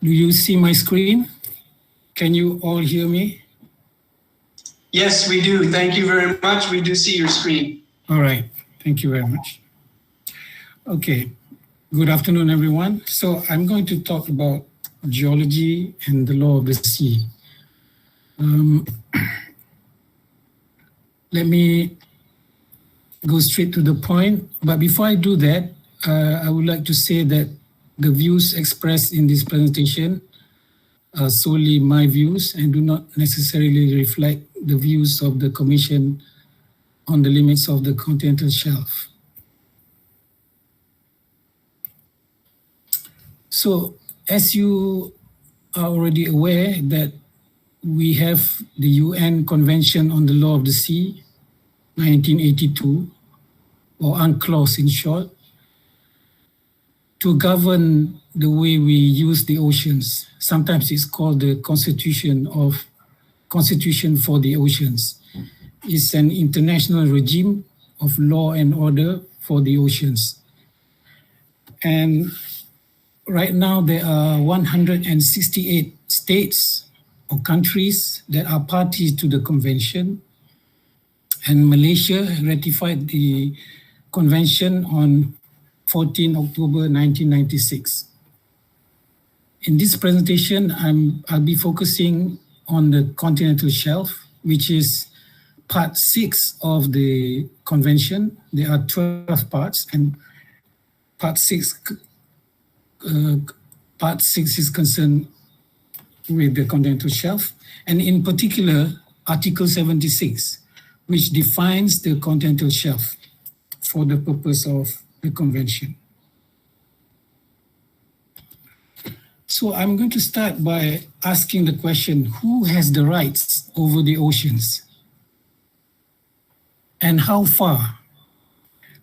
Do you see my screen? Can you all hear me? Yes, we do. Thank you very much. We do see your screen. All right. Thank you very much. Okay. Good afternoon, everyone. So I'm going to talk about geology and the law of the sea. Let me go straight to the point. But before I do that, I would like to say that the views expressed in this presentation are solely my views and do not necessarily reflect the views of the Commission on the limits of the continental shelf. So, as you are already aware that we have the UN Convention on the Law of the Sea, 1982, or UNCLOS in short, to govern the way we use the oceans. Sometimes it's called the Constitution for the Oceans. It's an international regime of law and order for the oceans. And right now there are 168 states or countries that are parties to the convention. And Malaysia ratified the convention on 14 October 1996. In this presentation, I'll be focusing on the continental shelf, which is part 6 of the convention. There are 12 parts, and part 6 is concerned with the continental shelf, and in particular, Article 76, which defines the continental shelf for the purpose of the convention. So I'm going to start by asking the question, who has the rights over the oceans? And how far?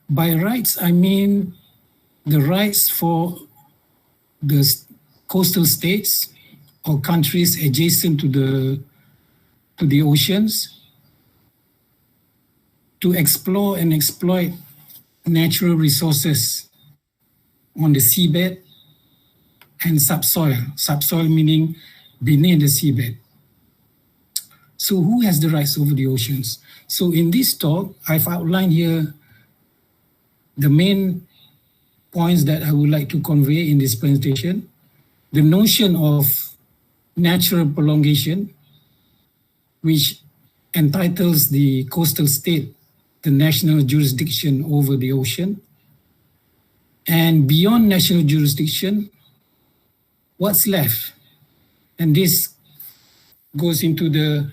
By rights, I mean the rights for the coastal states or countries adjacent to the oceans to explore and exploit natural resources on the seabed and subsoil. Subsoil meaning beneath the seabed. So who has the rights over the oceans? So in this talk, I've outlined here the main points that I would like to convey in this presentation. The notion of natural prolongation, which entitles the coastal state the national jurisdiction over the ocean. And beyond national jurisdiction, what's left? And this goes into the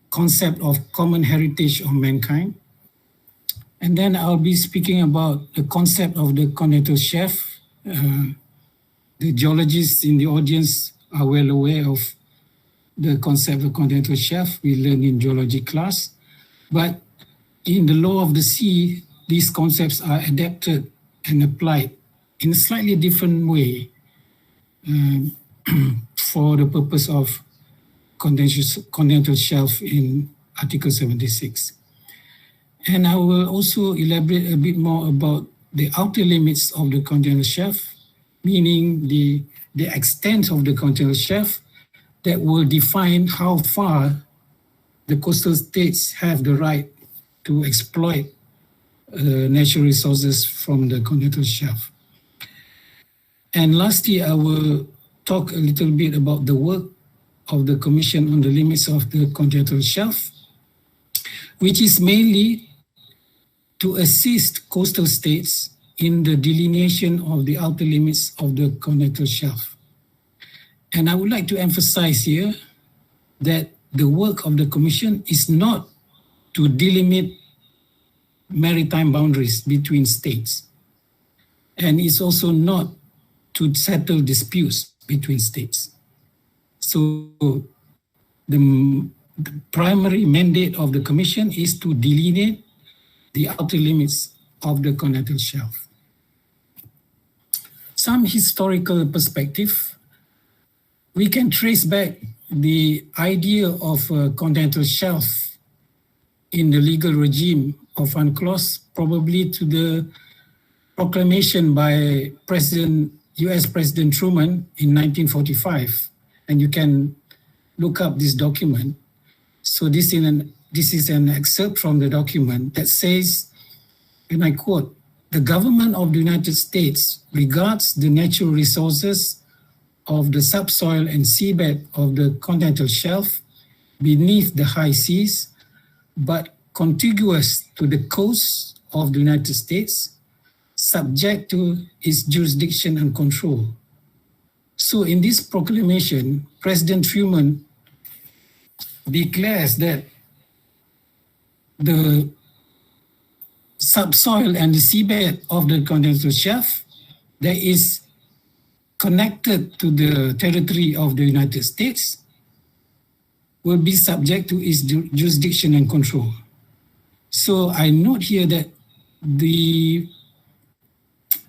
concept of common heritage of mankind. And then I'll be speaking about the concept of the continental shelf. The geologists in the audience are well aware of the concept of continental shelf. We learned in geology class. But in the law of the sea, these concepts are adapted and applied in a slightly different way for the purpose of continental shelf in Article 76. And I will also elaborate a bit more about the outer limits of the continental shelf, meaning the extent of the continental shelf that will define how far the coastal states have the right to exploit natural resources from the continental shelf. And lastly, I will talk a little bit about the work of the Commission on the Limits of the Continental Shelf, which is mainly to assist coastal states in the delineation of the outer limits of the continental shelf. And I would like to emphasize here that the work of the Commission is not to delimit maritime boundaries between states. And it's also not to settle disputes between states. So the primary mandate of the Commission is to delineate the outer limits of the continental shelf. Some historical perspective, we can trace back the idea of a continental shelf in the legal regime of UNCLOS probably to the proclamation by President US President Truman in 1945, and you can look up this document. So this is an excerpt from the document that says, and I quote, "The government of the United States regards the natural resources of the subsoil and seabed of the continental shelf beneath the high seas, but contiguous to the coast of the United States, subject to its jurisdiction and control." So in this proclamation, President Truman declares that the subsoil and the seabed of the continental shelf that is connected to the territory of the United States will be subject to its jurisdiction and control. So I note here that the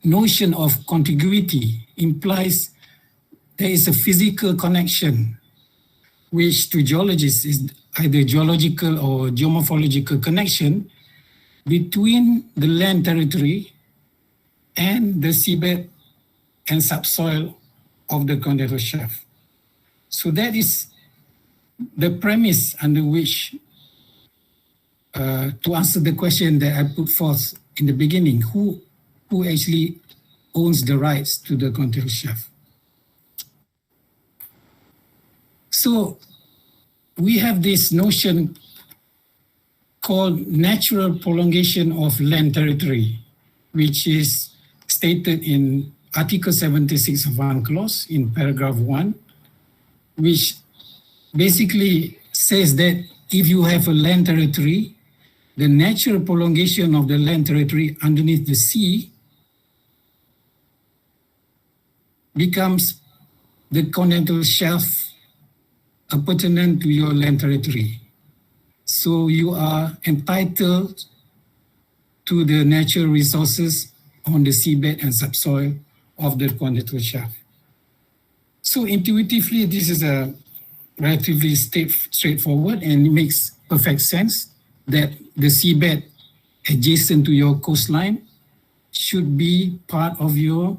notion of contiguity implies there is a physical connection, which to geologists is either geological or geomorphological connection between the land territory and the seabed and subsoil of the continental shelf. So that is the premise under which, to answer the question that I put forth in the beginning, who actually owns the rights to the continental shelf? So we have this notion called natural prolongation of land territory, which is stated in Article 76 of UNCLOS in paragraph 1, which basically says that if you have a land territory, the natural prolongation of the land territory underneath the sea becomes the continental shelf pertinent to your land territory. So you are entitled to the natural resources on the seabed and subsoil of the continental shelf. So intuitively, this is a relatively straightforward, and it makes perfect sense that the seabed adjacent to your coastline should be part of your,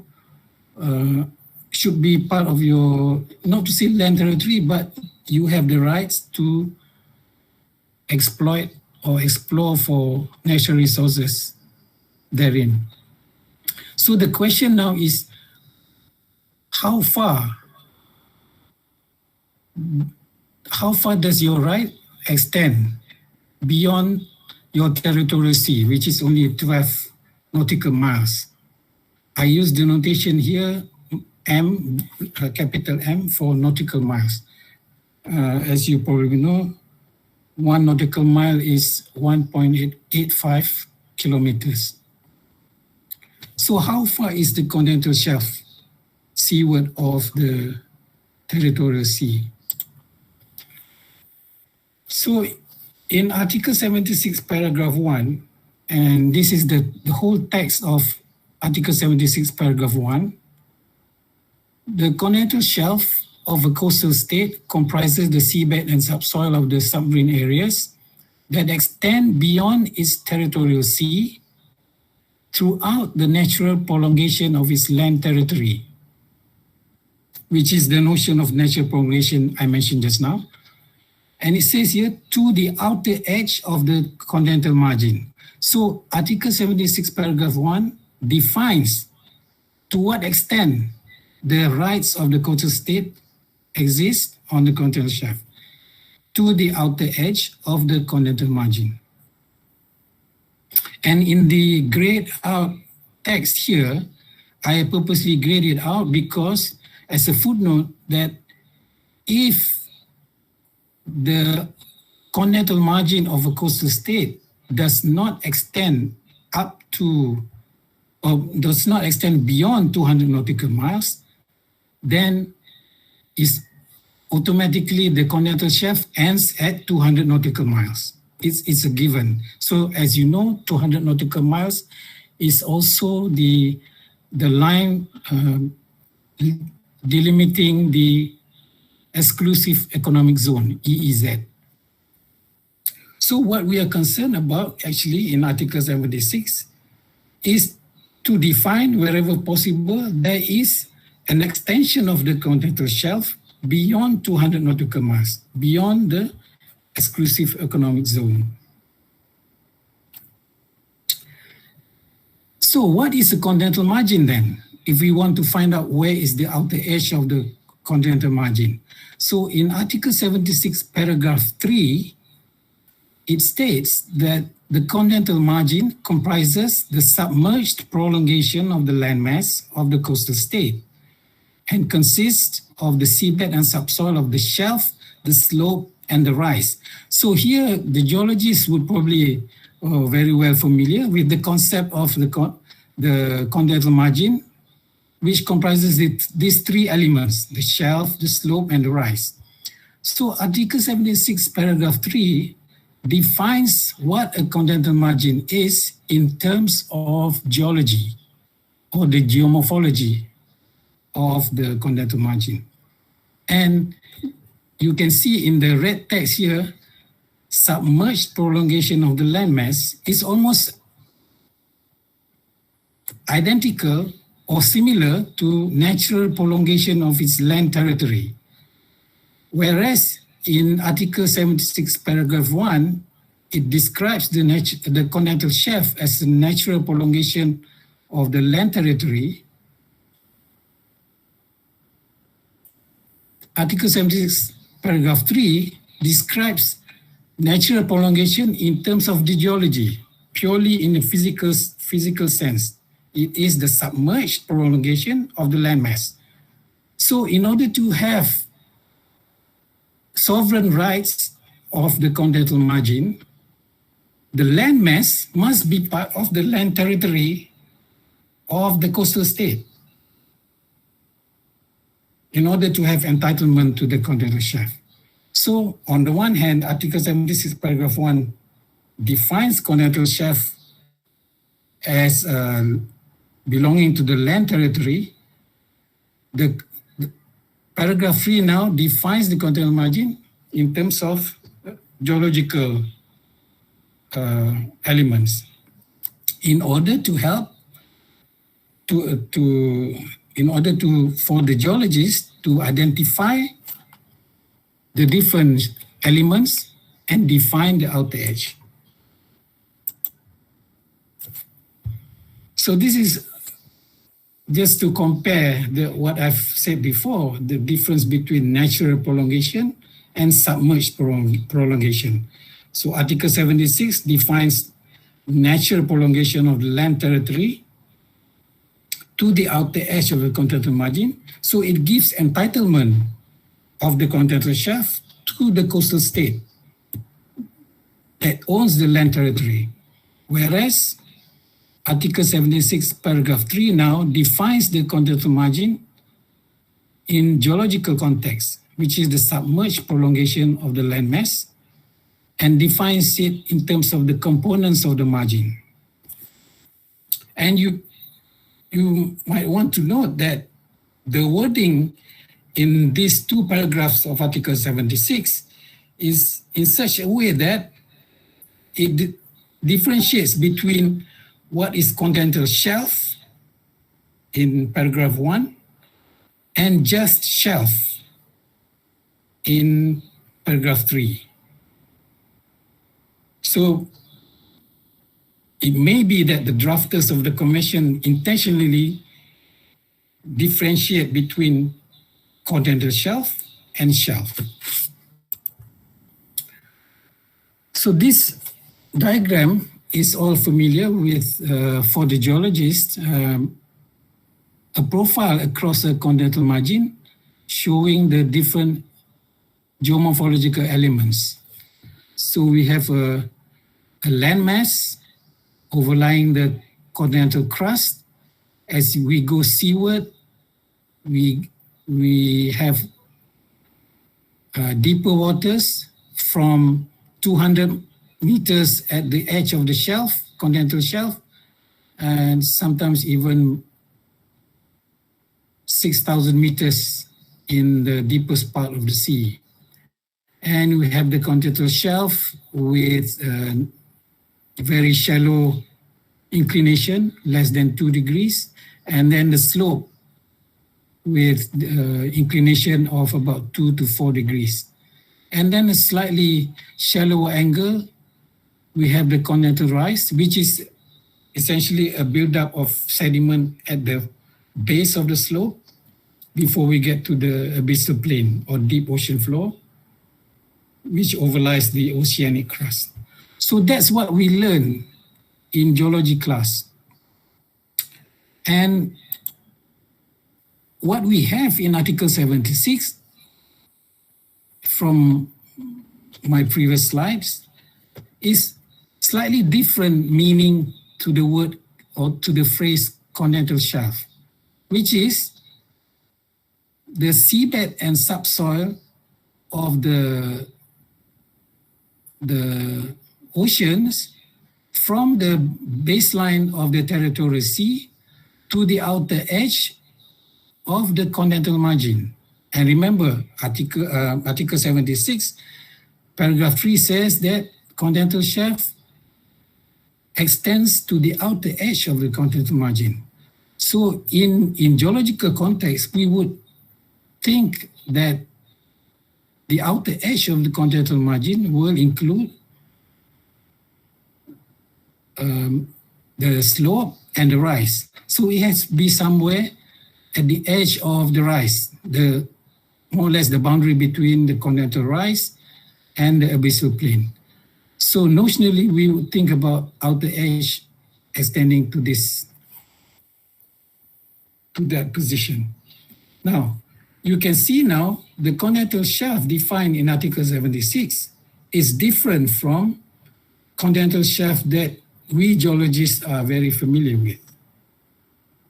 not to say land territory, but you have the rights to exploit or explore for natural resources therein. So the question now is, how far does your right extend beyond your territorial sea, which is only 12 nautical miles? I use the notation here, M, capital M, for nautical miles. As you probably know, 1 nautical mile is 1.85 kilometers. So how far is the continental shelf seaward of the territorial sea? So in Article 76, paragraph 1, and this is the whole text of Article 76, paragraph 1, the continental shelf of a coastal state comprises the seabed and subsoil of the submarine areas that extend beyond its territorial sea throughout the natural prolongation of its land territory, which is the notion of natural prolongation I mentioned just now. And it says here, to the outer edge of the continental margin. So Article 76, paragraph 1 defines to what extent the rights of the coastal state exist on the continental shelf, to the outer edge of the continental margin. And in the grayed out text here, I purposely grayed it out because as a footnote that if the continental margin of a coastal state does not extend up to, or does not extend beyond 200 nautical miles, then is automatically the continental shelf ends at 200 nautical miles. It's a given. So as you know, 200 nautical miles is also the line delimiting the exclusive economic zone, EEZ. So what we are concerned about actually in Article 76 is to define wherever possible there is an extension of the continental shelf beyond 200 nautical miles, beyond the exclusive economic zone. So what is a continental margin then? If we want to find out where is the outer edge of the continental margin. So in Article 76, paragraph 3, it states that the continental margin comprises the submerged prolongation of the landmass of the coastal state and consists of the seabed and subsoil of the shelf, the slope, and the rise. So here, the geologists would probably very well familiar with the concept of the continental margin, which comprises these three elements, the shelf, the slope, and the rise. So Article 76, paragraph 3 defines what a continental margin is in terms of geology or the geomorphology of the continental margin. And you can see in the red text here, submerged prolongation of the landmass is almost identical or similar to natural prolongation of its land territory. Whereas in Article 76, paragraph 1, it describes the continental shelf as a natural prolongation of the land territory. Article 76, paragraph 3 describes natural prolongation in terms of the geology, purely in a physical sense. It is the submerged prolongation of the landmass. So in order to have sovereign rights of the continental margin, the landmass must be part of the land territory of the coastal state in order to have entitlement to the continental shelf. So on the one hand, Article 76, paragraph 1 defines continental shelf as belonging to the land territory. The paragraph 3 now defines the continental margin in terms of geological elements in order to help for the geologist to identify the different elements and define the outer edge. So this is just to compare what I've said before, the difference between natural prolongation and submerged prolongation. So Article 76 defines natural prolongation of the land territory to the outer edge of the continental margin. So it gives entitlement of the continental shelf to the coastal state that owns the land territory. Whereas Article 76, paragraph 3 now defines the continental margin in geological context, which is the submerged prolongation of the landmass, and defines it in terms of the components of the margin. And you might want to note that the wording in these two paragraphs of Article 76 is in such a way that it differentiates between what is continental shelf in paragraph 1 and just shelf in paragraph 3. So it may be that the drafters of the Convention intentionally differentiate between continental shelf and shelf. So this diagram is all familiar with, for the geologist, a profile across a continental margin showing the different geomorphological elements. So we have a landmass overlying the continental crust. As we go seaward, we have deeper waters from 200 meters at the edge of the shelf, continental shelf, and sometimes even 6,000 meters in the deepest part of the sea. And we have the continental shelf with very shallow inclination, less than 2 degrees, and then the slope with inclination of about 2 to 4 degrees. And then a slightly shallower angle, we have the continental rise, which is essentially a buildup of sediment at the base of the slope before we get to the abyssal plain or deep ocean floor, which overlies the oceanic crust. So that's what we learn in geology class. And what we have in Article 76 from my previous slides is slightly different meaning to the word or to the phrase continental shelf, which is the seabed and subsoil of the oceans from the baseline of the territorial sea to the outer edge of the continental margin. And remember, Article 76, paragraph 3 says that continental shelf extends to the outer edge of the continental margin. So in geological context, we would think that the outer edge of the continental margin will include the slope and the rise. So it has to be somewhere at the edge of the rise, more or less the boundary between the continental rise and the abyssal plain. So notionally, we would think about outer edge extending to that position. Now, you can see now the continental shelf defined in Article 76 is different from continental shelf that we geologists are very familiar with.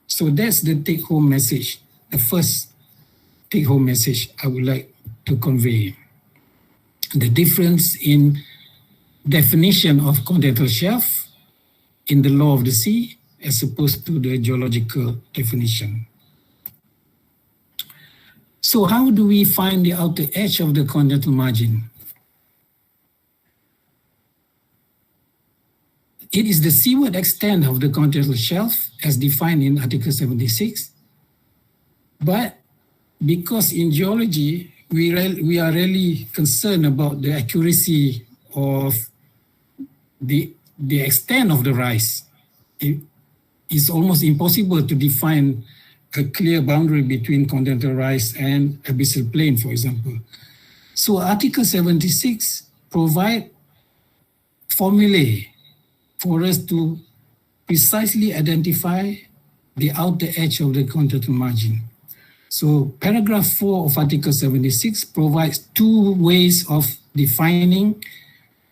So that's the take-home message, the first take-home message I would like to convey. The difference in definition of continental shelf in the law of the sea as opposed to the geological definition. So how do we find the outer edge of the continental margin? It is the seaward extent of the continental shelf as defined in Article 76. But because in geology, we are really concerned about the accuracy of the extent of the rise. It is almost impossible to define a clear boundary between continental rise and abyssal plain, for example. So Article 76 provides formulae for us to precisely identify the outer edge of the continental margin. So paragraph 4 of Article 76 provides two ways of defining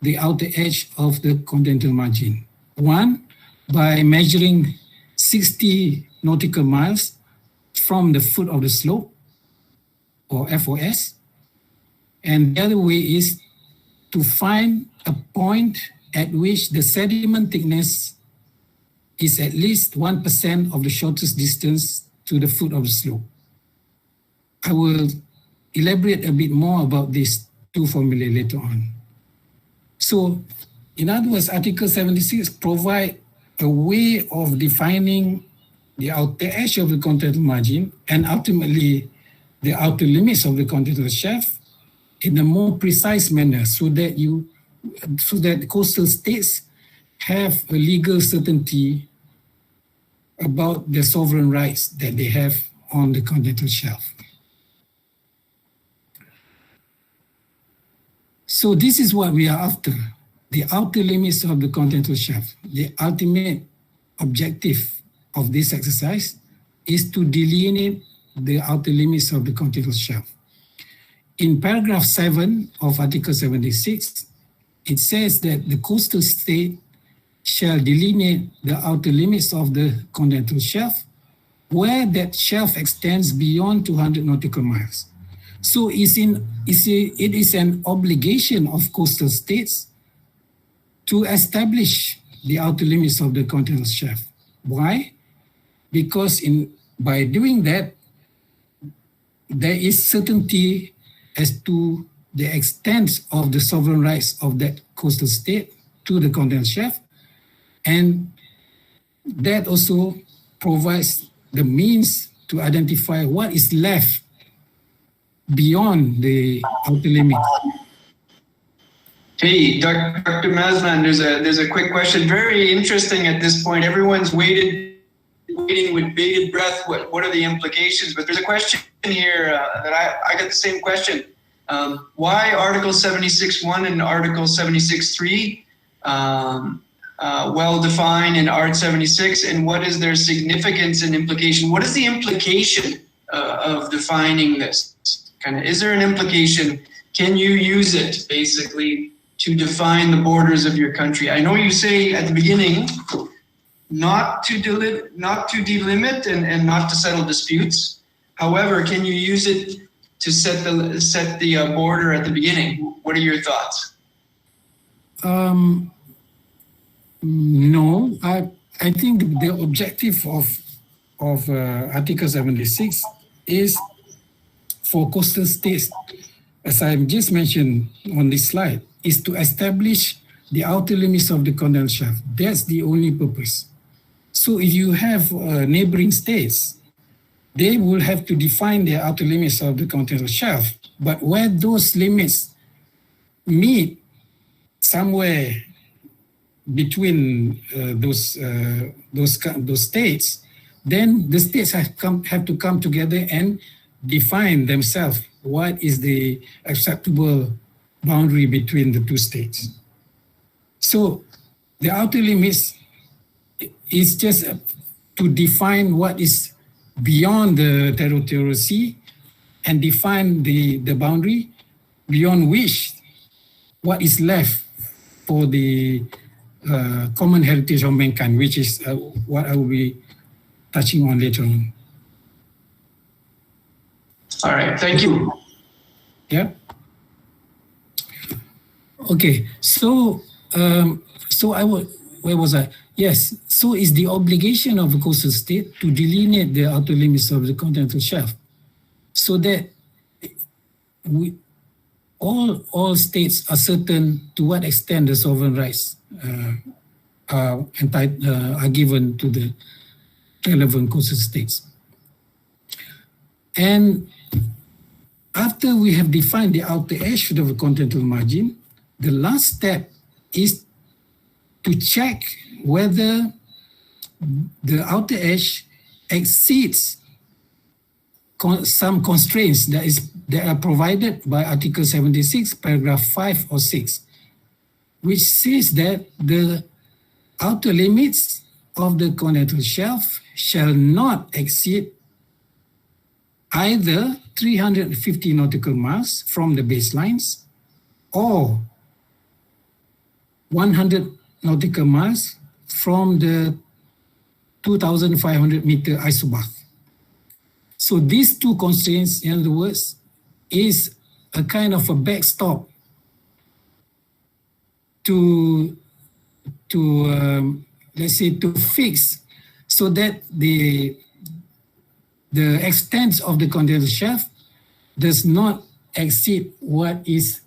the outer edge of the continental margin. One, by measuring 60 nautical miles from the foot of the slope, or FOS. And the other way is to find a point at which the sediment thickness is at least 1% of the shortest distance to the foot of the slope. I will elaborate a bit more about these two formulae later on. So, in other words, Article 76 provides a way of defining the outer edge of the continental margin and ultimately the outer limits of the continental shelf in a more precise manner so that coastal states have a legal certainty about the sovereign rights that they have on the continental shelf. So this is what we are after, the outer limits of the continental shelf. The ultimate objective of this exercise is to delineate the outer limits of the continental shelf. In paragraph 7 of Article 76, it says that the coastal state shall delineate the outer limits of the continental shelf where that shelf extends beyond 200 nautical miles. So it is an obligation of coastal states to establish the outer limits of the continental shelf. Why? Because by doing that, there is certainty as to the extent of the sovereign rights of that coastal state to the continental shelf, and that also provides the means to identify what is left beyond the outer limit. Hey, Dr. Mazlan, there's a quick question. Very interesting at this point. Everyone's waiting with bated breath. What are the implications? But there's a question here that I got the same question. Why Article 76.1 and Article 76.3 well defined in Art 76, and what is their significance and implication? What is the implication of defining this? Is there an implication? Can you use it basically to define the borders of your country? I know you say at the beginning not to delimit and not to settle disputes. However, can you use it to set the border at the beginning? What are your thoughts? No, I think the objective of Article 76 is for coastal states, as I just mentioned on this slide, is to establish the outer limits of the continental shelf. That's the only purpose. So if you have neighboring states, they will have to define the outer limits of the continental shelf. But where those limits meet somewhere between those states, then the states have to come together and define themselves what is the acceptable boundary between the two states. So the outer limits is just to define what is beyond the territorial sea and define the boundary beyond which what is left for the common heritage of mankind, which is what I will be touching on later on. All right, thank you. Yeah. Okay, so where was I? Yes, so it's the obligation of a coastal state to delineate the outer limits of the continental shelf, so that all states are certain to what extent the sovereign rights are given to the relevant coastal states. And after we have defined the outer edge of the continental margin, the last step is to check whether the outer edge exceeds some constraints that are provided by Article 76, paragraph 5 or 6, which says that the outer limits of the continental shelf shall not exceed either 350 nautical miles from the baselines or 100 nautical miles from the 2,500 meter isobath. So these two constraints, in other words, is a kind of a backstop to let's say to fix so that the extent of the continental shelf does not exceed what is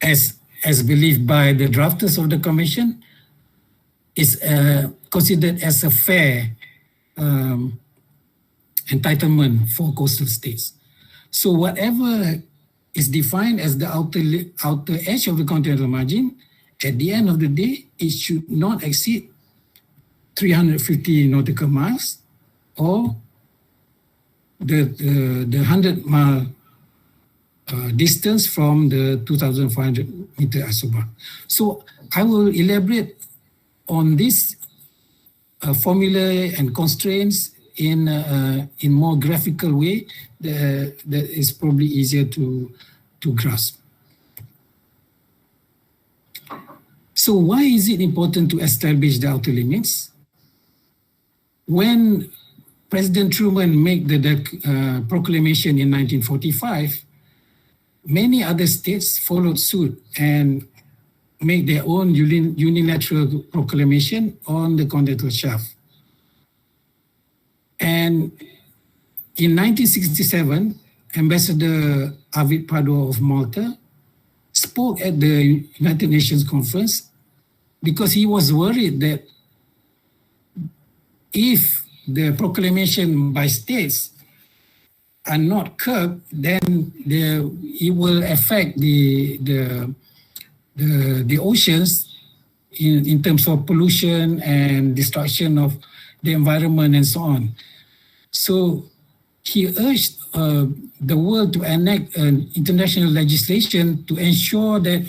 as believed by the drafters of the commission is considered as a fair entitlement for coastal states. So whatever is defined as the outer edge of the continental margin, at the end of the day, it should not exceed 350 nautical miles or the 100-mile distance from the 2,500 meter isobath. So I will elaborate on this formula and constraints in more graphical way that is probably easier to grasp. So why is it important to establish the outer limits? When President Truman made the proclamation in 1945, many other states followed suit and made their own unilateral proclamation on the continental shelf. And in 1967, Ambassador Arvid Pado of Malta spoke at the United Nations conference because he was worried that if the proclamation by states are not curbed, then it will affect the oceans in terms of pollution and destruction of the environment and so on. So he urged the world to enact international legislation to ensure that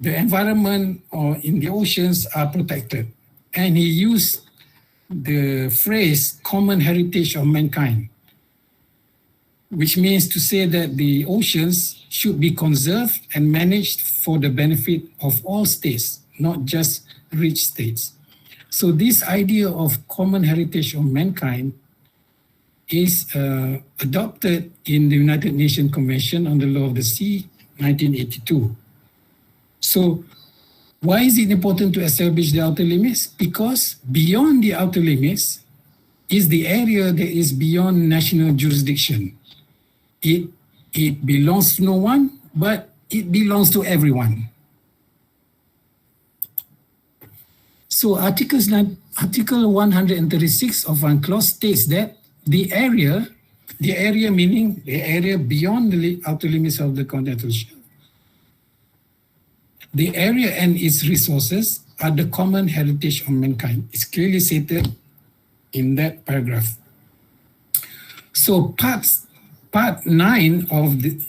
the environment or in the oceans are protected. And he used the phrase common heritage of mankind, which means to say that the oceans should be conserved and managed for the benefit of all states, not just rich states. So this idea of common heritage of mankind is adopted in the United Nations Convention on the Law of the Sea, 1982. So why is it important to establish the outer limits? Because beyond the outer limits is the area that is beyond national jurisdiction. It belongs to no one, but it belongs to everyone. So Article 136 of UNCLOS states that the area meaning the area beyond the outer limits of the continental shelf, the area and its resources are the common heritage of mankind. It's clearly stated in that paragraph. So part 9 of the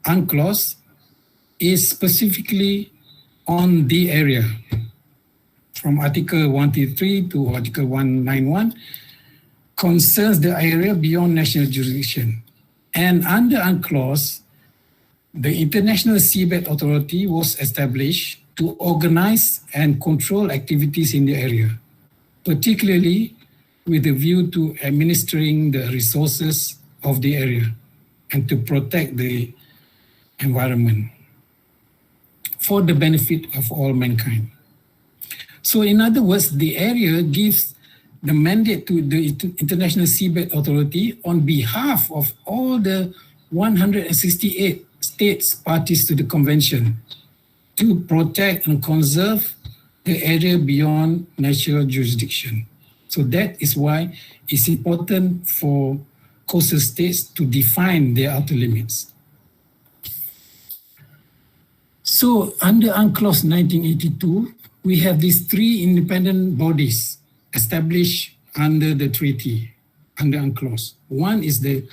UNCLOS is specifically on the area. From Article 133 to Article 191 concerns the area beyond national jurisdiction. And under UNCLOS, the International Seabed Authority was established to organize and control activities in the area, particularly with a view to administering the resources of the area and to protect the environment for the benefit of all mankind. So in other words, the area gives the mandate to the International Seabed Authority on behalf of all the 168 states parties to the convention to protect and conserve the area beyond national jurisdiction. So that is why it's important for coastal states to define their outer limits. So under UNCLOS 1982, we have these 3 independent bodies established under the treaty, under UNCLOS. One is the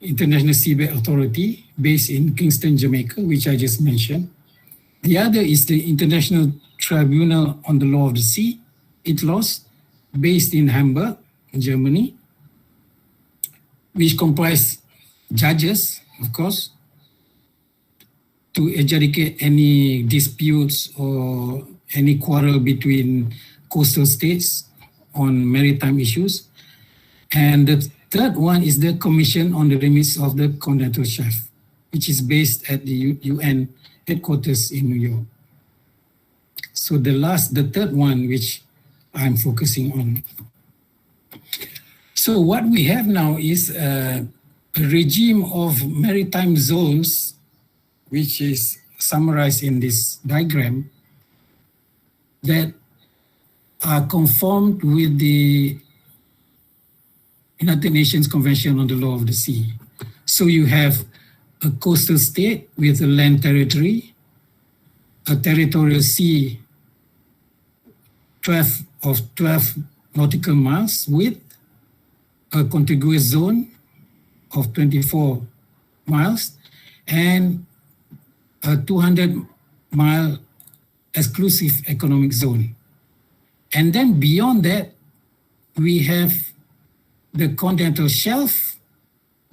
International Seabed Authority based in Kingston, Jamaica, which I just mentioned. The other is the International Tribunal on the Law of the Sea, UNCLOS, based in Hamburg, Germany, which comprise judges, of course, to adjudicate any disputes or any quarrel between coastal states on maritime issues. And the third one is the Commission on the Limits of the Continental Shelf, which is based at the UN headquarters in New York. So the third one, which I'm focusing on. So what we have now is a regime of maritime zones, which is summarized in this diagram, that are conformed with the United Nations Convention on the Law of the Sea. So you have a coastal state with a land territory, a territorial sea 12 nautical miles width, a contiguous zone of 24 miles, and a 200-mile exclusive economic zone. And then beyond that, we have the continental shelf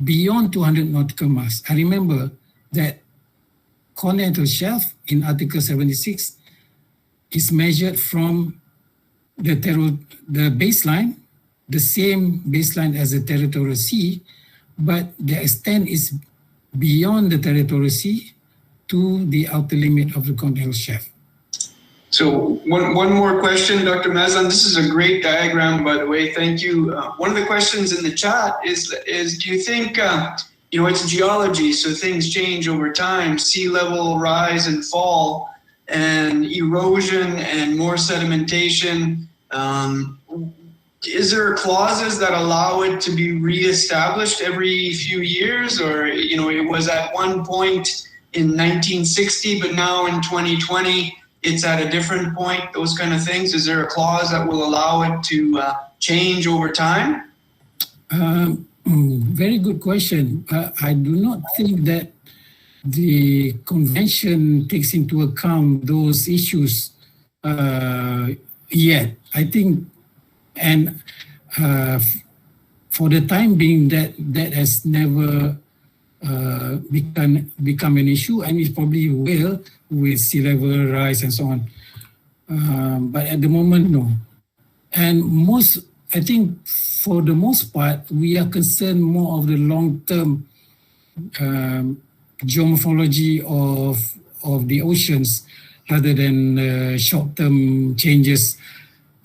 beyond 200 nautical miles. I remember that continental shelf in Article 76 is measured from the baseline, the same baseline as the territorial sea, but the extent is beyond the territorial sea to the outer limit of the continental shelf. So one more question, Dr. Mazlan. This is a great diagram, by the way. Thank you. One of the questions in the chat is do you think, it's geology, so things change over time, sea level rise and fall, and erosion and more sedimentation. is there clauses that allow it to be reestablished every few years, or it was at one point in 1960, but now in 2020 it's at a different point? Those kind of things. Is there a clause that will allow it to change over time? Very good question. I do not think that the convention takes into account those issues yet. I think, and for the time being, that has never become an issue, and it probably will with sea level rise and so on. But at the moment, no. And I think for the most part, we are concerned more of the long-term geomorphology of the oceans rather than short-term changes.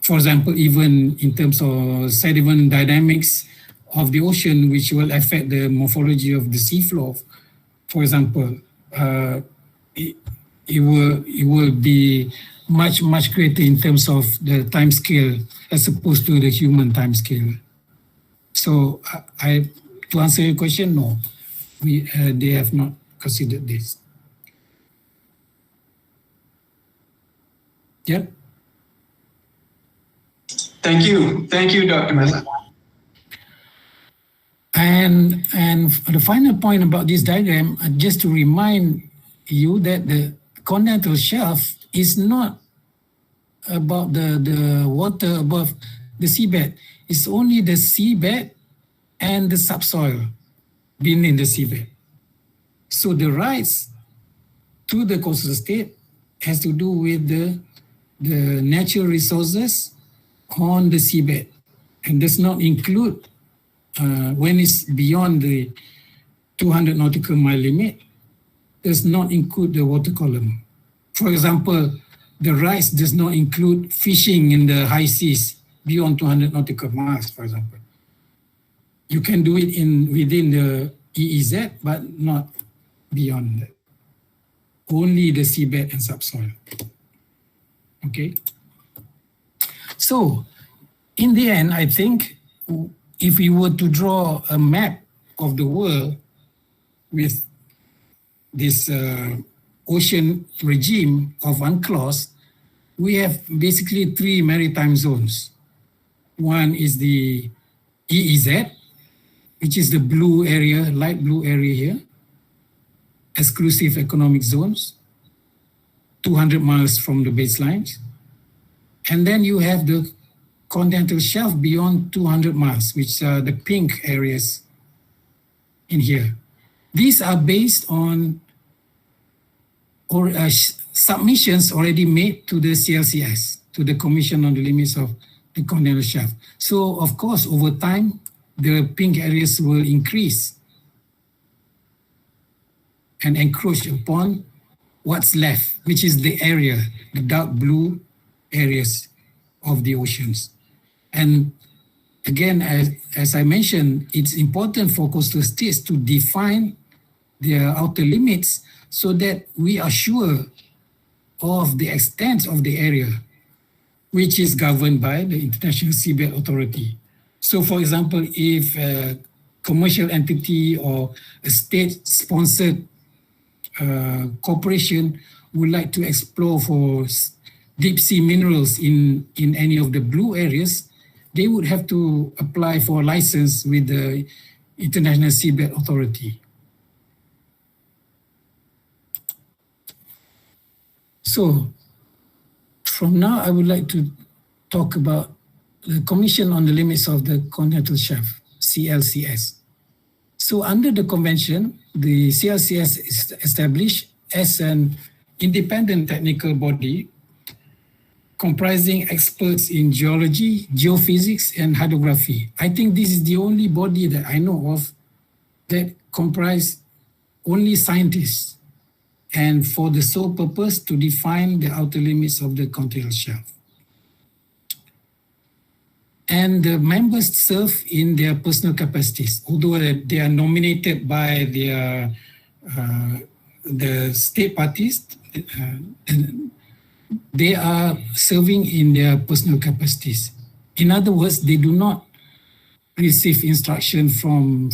For example, even in terms of sediment dynamics of the ocean, which will affect the morphology of the seafloor. For example, it will be much greater in terms of the time scale as opposed to the human time scale. So to answer your question, no, they have not considered this. Yeah. Thank you, Dr. Mazlan. And the final point about this diagram, just to remind you that the continental shelf is not about the water above the seabed. It's only the seabed and the subsoil beneath the seabed. So the rise to the coastal state has to do with the natural resources on the seabed, and does not include when it's beyond the 200 nautical mile limit, does not include the water column. For example, the rise does not include fishing in the high seas beyond 200 nautical miles, for example. You can do it within the EEZ, but not beyond that. Only the seabed and subsoil. Okay. So, in the end, I think if we were to draw a map of the world with this ocean regime of UNCLOS, we have basically three maritime zones. One is the EEZ, which is the blue area, light blue area here, exclusive economic zones, 200 miles from the baselines. And then you have the continental shelf beyond 200 miles, which are the pink areas in here. These are based on submissions already made to the CLCS, to the Commission on the Limits of the Continental Shelf. So, of course, over time, the pink areas will increase and encroach upon what's left, which is the area, the dark blue areas of the oceans. And again, as I mentioned, it's important for coastal states to define their outer limits so that we are sure of the extent of the area, which is governed by the International Seabed Authority. So, for example, if a commercial entity or a state-sponsored corporation would like to explore for deep sea minerals in any of the blue areas, they would have to apply for a license with the International Seabed Authority. So, from now, I would like to talk about the Commission on the Limits of the Continental Shelf, CLCS. So, under the convention, the CLCS is established as an independent technical body comprising experts in geology, geophysics, and hydrography. I think this is the only body that I know of that comprise only scientists, and for the sole purpose to define the outer limits of the continental shelf. And the members serve in their personal capacities, although they are nominated by the state parties, they are serving in their personal capacities. In other words, they do not receive instruction from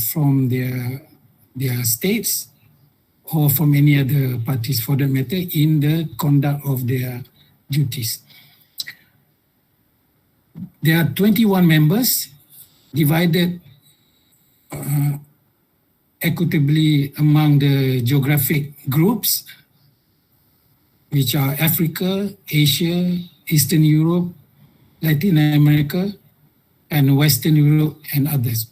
their states or from any other parties for that matter in the conduct of their duties. There are 21 members divided equitably among the geographic groups, which are Africa, Asia, Eastern Europe, Latin America, and Western Europe and others.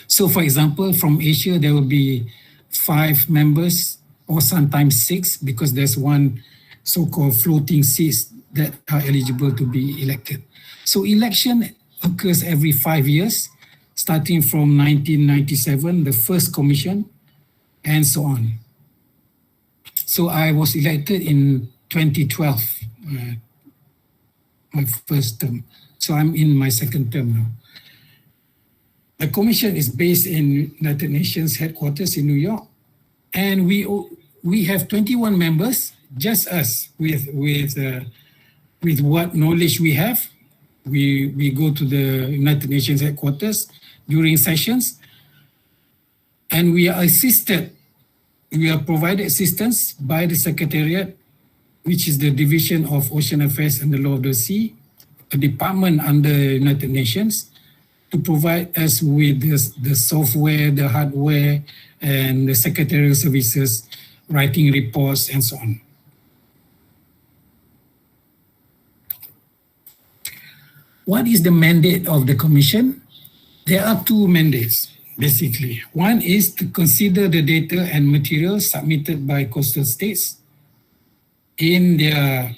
So for example, from Asia, there will be 5 members or sometimes 6 because there's one so-called floating seats that are eligible to be elected. So election occurs every 5 years, starting from 1997, the first commission, and so on. So I was elected in 2012, my first term. So I'm in my second term now. The commission is based in United Nations headquarters in New York, and we have 21 members, just us, with what knowledge we have. We go to the United Nations headquarters during sessions, and we are provided assistance by the Secretariat, which is the Division of Ocean Affairs and the Law of the Sea, a department under United Nations, to provide us with the software, the hardware, and the secretarial services, writing reports, and so on. What is the mandate of the Commission? There are 2 mandates, basically. One is to consider the data and materials submitted by coastal states in their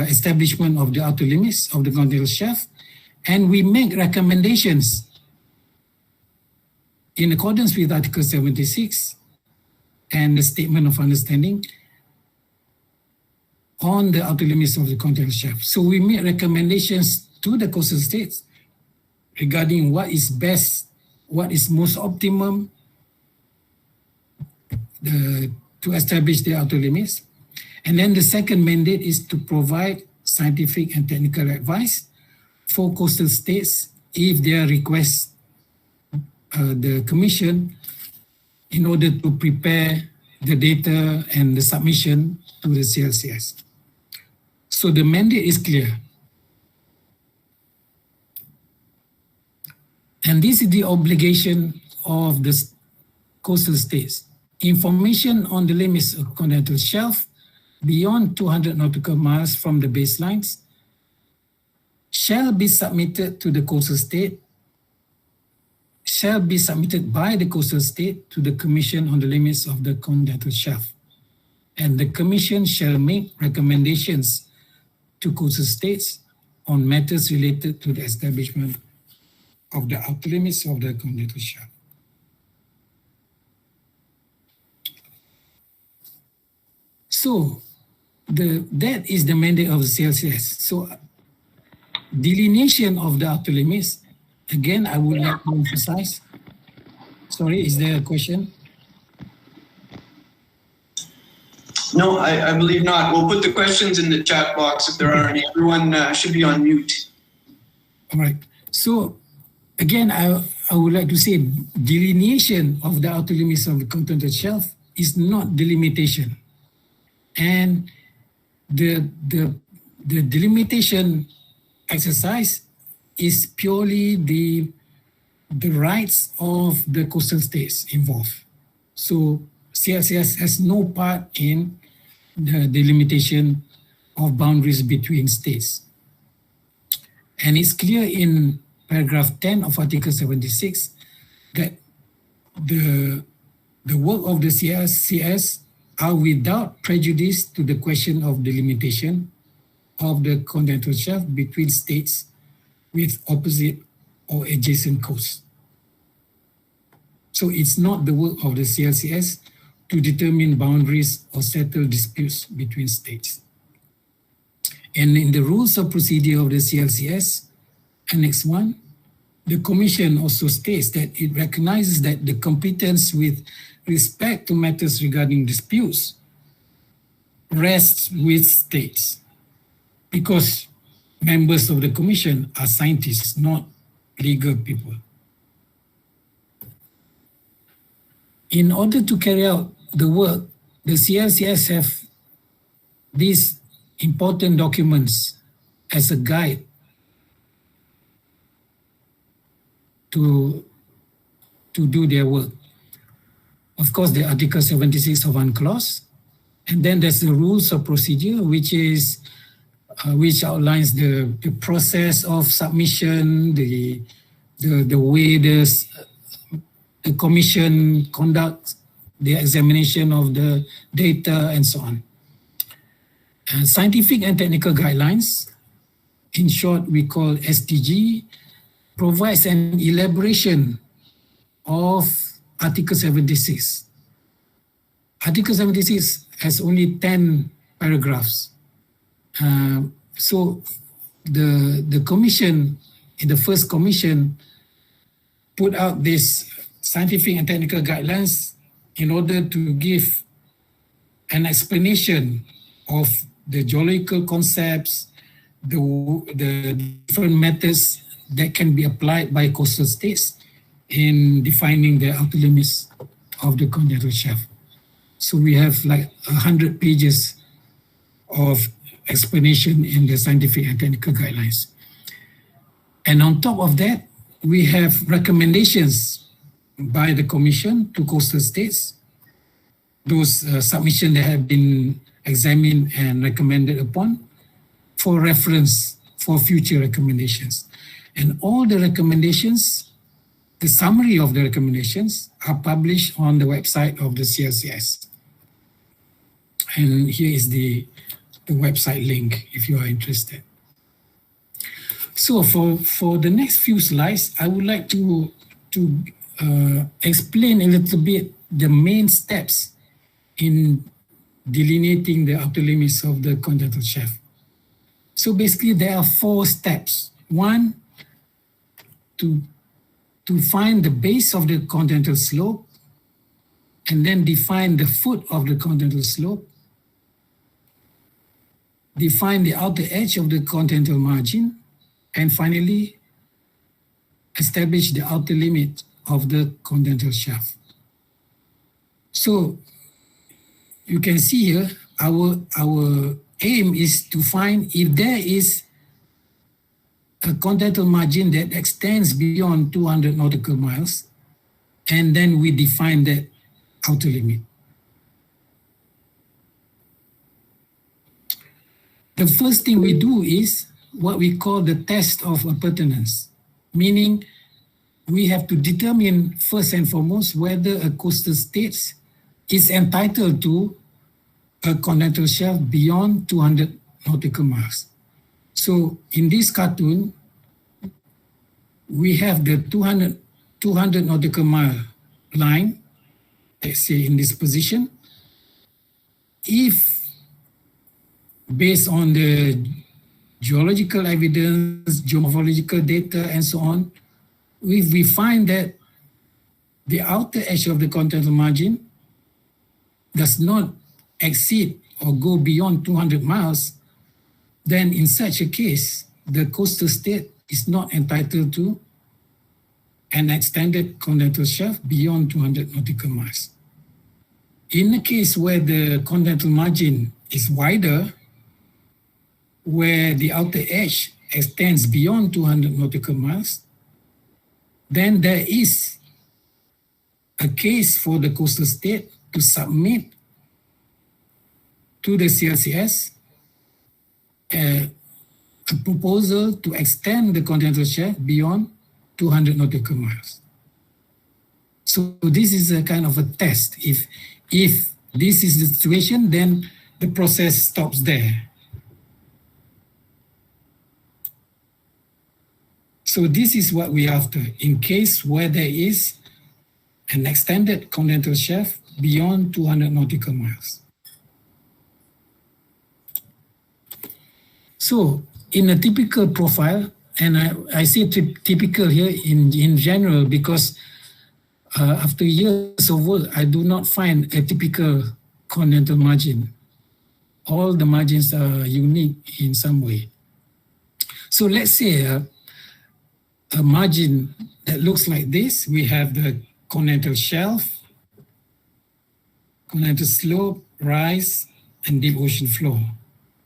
establishment of the outer limits of the continental shelf, and we make recommendations in accordance with Article 76 and the Statement of Understanding on the outer limits of the continental shelf. So we make recommendations to the coastal states regarding what is best, what is most optimum to establish the outer limits. And then the second mandate is to provide scientific and technical advice for coastal states if they request the Commission in order to prepare the data and the submission to the CLCS. So the mandate is clear. And this is the obligation of the coastal states. Information on the limits of continental shelf beyond 200 nautical miles from the baselines shall be submitted to the coastal state, shall be submitted by the coastal state to the Commission on the limits of the continental shelf. And the Commission shall make recommendations to coastal states on matters related to the establishment of the outer limits of the continental shelf. So that is the mandate of the CLCS. So delineation of the outer limits, again, I would like to emphasize. Sorry, is there a question? No, I believe not. We'll put the questions in the chat box if there are any. Everyone should be on mute. All right. So again, I would like to say delineation of the outer limits of the continental shelf is not delimitation. And the delimitation exercise is purely the rights of the coastal states involved. So CLCS has no part in the delimitation of boundaries between states. And it's clear in paragraph 10 of Article 76 that the work of the CLCS are without prejudice to the question of delimitation of the continental shelf between states with opposite or adjacent coasts. So it's not the work of the CLCS to determine boundaries or settle disputes between states. And in the rules of procedure of the CLCS, Annex 1, the Commission also states that it recognizes that the competence with respect to matters regarding disputes rests with states, because members of the commission are scientists, not legal people. In order to carry out the work, the CLCS have these important documents as a guide to do their work. Of course, the Article 76 of UNCLOS, and then there's the rules of procedure, which outlines the process of submission, the way the commission conducts the examination of the data and so on. Scientific and technical guidelines, in short we call STG, provides an elaboration of Article 76. Article 76 has only 10 paragraphs. So the commission, in the first commission, put out this scientific and technical guidelines in order to give an explanation of the geological concepts, the different methods that can be applied by coastal states in defining the outer limits of the continental shelf. So we have like 100 pages of explanation in the scientific and technical guidelines. And on top of that, we have recommendations by the Commission to coastal states, those submissions that have been examined and recommended upon for reference for future recommendations. And all the recommendations, the summary of the recommendations are published on the website of the CLCS. And here is the website link if you are interested. So for the next few slides, I would like to explain a little bit the main steps in delineating the outer limits of the continental shelf. So basically there are 4 steps. One, to find the base of the continental slope, and then define the foot of the continental slope, define the outer edge of the continental margin, and finally establish the outer limit of the continental shelf. So you can see here, our aim is to find if there is a continental margin that extends beyond 200 nautical miles, and then we define that outer limit. The first thing we do is what we call the test of appurtenance, meaning we have to determine first and foremost whether a coastal state is entitled to a continental shelf beyond 200 nautical miles. So in this cartoon, we have the 200 nautical mile line, let's say in this position. If based on the geological evidence, geomorphological data, and so on, if we find that the outer edge of the continental margin does not exceed or go beyond 200 miles, then in such a case, the coastal state is not entitled to an extended continental shelf beyond 200 nautical miles. In the case where the continental margin is wider, where the outer edge extends beyond 200 nautical miles, then there is a case for the coastal state to submit to the CLCS a proposal to extend the continental shelf beyond 200 nautical miles. So this is a kind of a test. If this is the situation, then the process stops there. So this is what we're after in case where there is an extended continental shelf beyond 200 nautical miles. So in a typical profile, and I say typical here in general because after years of work, I do not find a typical continental margin. All the margins are unique in some way. So let's say a margin that looks like this. We have the continental shelf, continental slope, rise, and deep ocean floor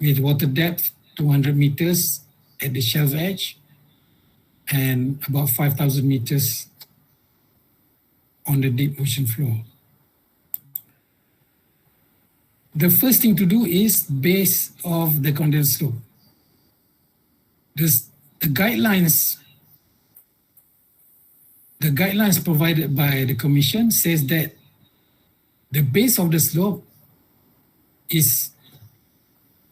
with water depth 200 meters at the shelf edge and about 5,000 meters on the deep ocean floor. The first thing to do is base of the continental slope. The guidelines provided by the Commission says that the base of the slope is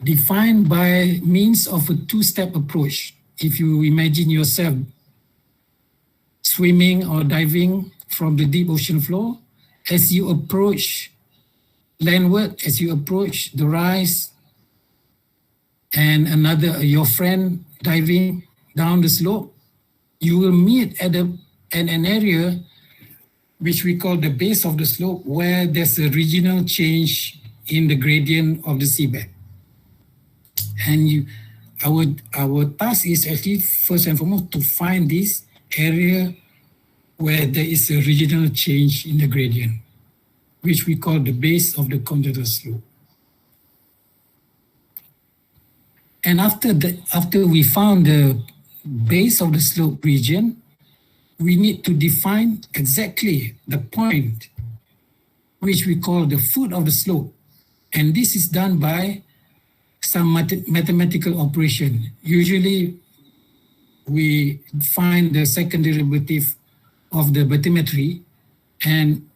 defined by means of a two-step approach. If you imagine yourself swimming or diving from the deep ocean floor, as you approach landward, as you approach the rise, and your friend diving down the slope, you will meet at an area which we call the base of the slope, where there's a regional change in the gradient of the seabed. And our task is actually first and foremost to find this area where there is a regional change in the gradient, which we call the base of the continental slope. And after we found the base of the slope region, we need to define exactly the point which we call the foot of the slope. And this is done by some mathematical operation. Usually we find the second derivative of the bathymetry, and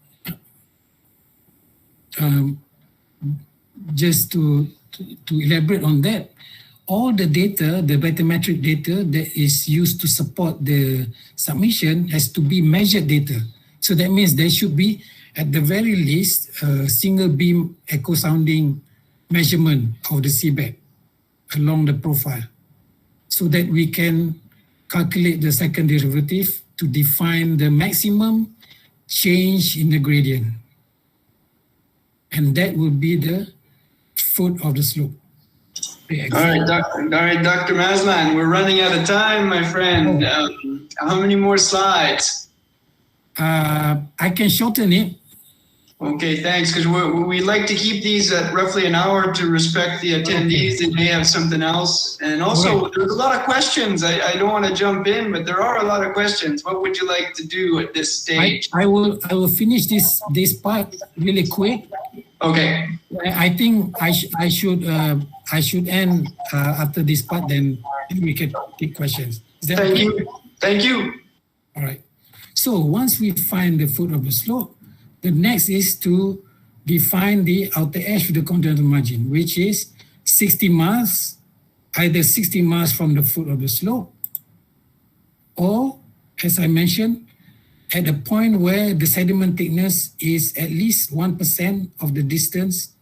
just to elaborate on that, all the data, the bathymetric data that is used to support the submission has to be measured data. So that means there should be, at the very least, a single beam echo sounding measurement of the seabed along the profile, so that we can calculate the second derivative to define the maximum change in the gradient. And that will be the foot of the slope. All right, Dr. Mazlan, we're running out of time, my friend. How many more slides? I can shorten it. Okay, thanks, because we like to keep these at roughly an hour to respect the attendees. They may have something else. And also, there's a lot of questions. I don't want to jump in, but there are a lot of questions. What would you like to do at this stage? I will finish this part really quick. Okay. I think I should end after this part, then we can take questions. Thank you. Thank you. All right. So once we find the foot of the slope, the next is to define the outer edge of the continental margin, which is 60 miles, either 60 miles from the foot of the slope, or, as I mentioned, at the point where the sediment thickness is at least 1% of the distance,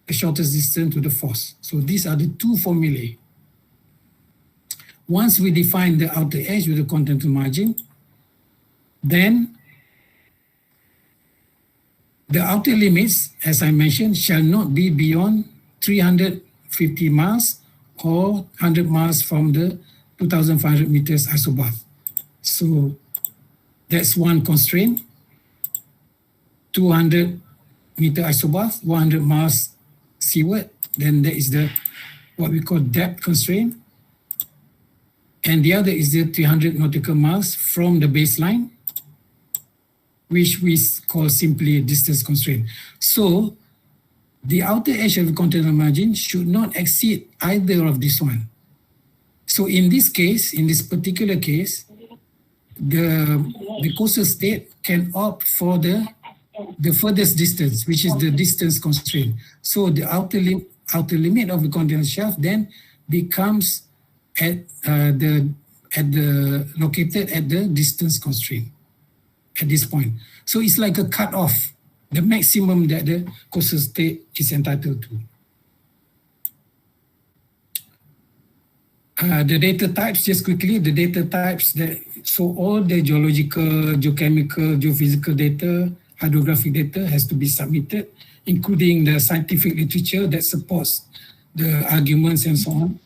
the shortest distance to the force. So these are the two formulae. Once we define the outer edge with the continental margin, then the outer limits, as I mentioned, shall not be beyond 350 miles or 100 miles from the 2,500 meters isobath. So that's one constraint. 200 meter isobath, 100 miles seaward. Then there is the what we call depth constraint. And the other is the 300 nautical miles from the baseline, which we call simply distance constraint. So the outer edge of the continental margin should not exceed either of this one. So in this case, in this particular case, the coastal state can opt for the furthest distance, which is the distance constraint. So the outer limit of the continental shelf then becomes located at the distance constraint at this point. So it's like a cut-off, the maximum that the coastal state is entitled to. The data types, just quickly, the data types, so all the geological, geochemical, geophysical data, hydrographic data has to be submitted, including the scientific literature that supports the arguments and so on.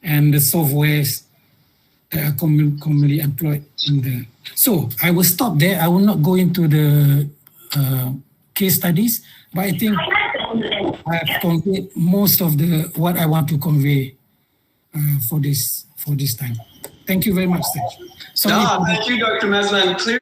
and the softwares that are commonly employed in the. So I will stop there. I will not go into the case studies, but I think I have conveyed most of what I want to convey for this time. Thank you very much, Serge. Thank you, Dr. Mazlan. Clear.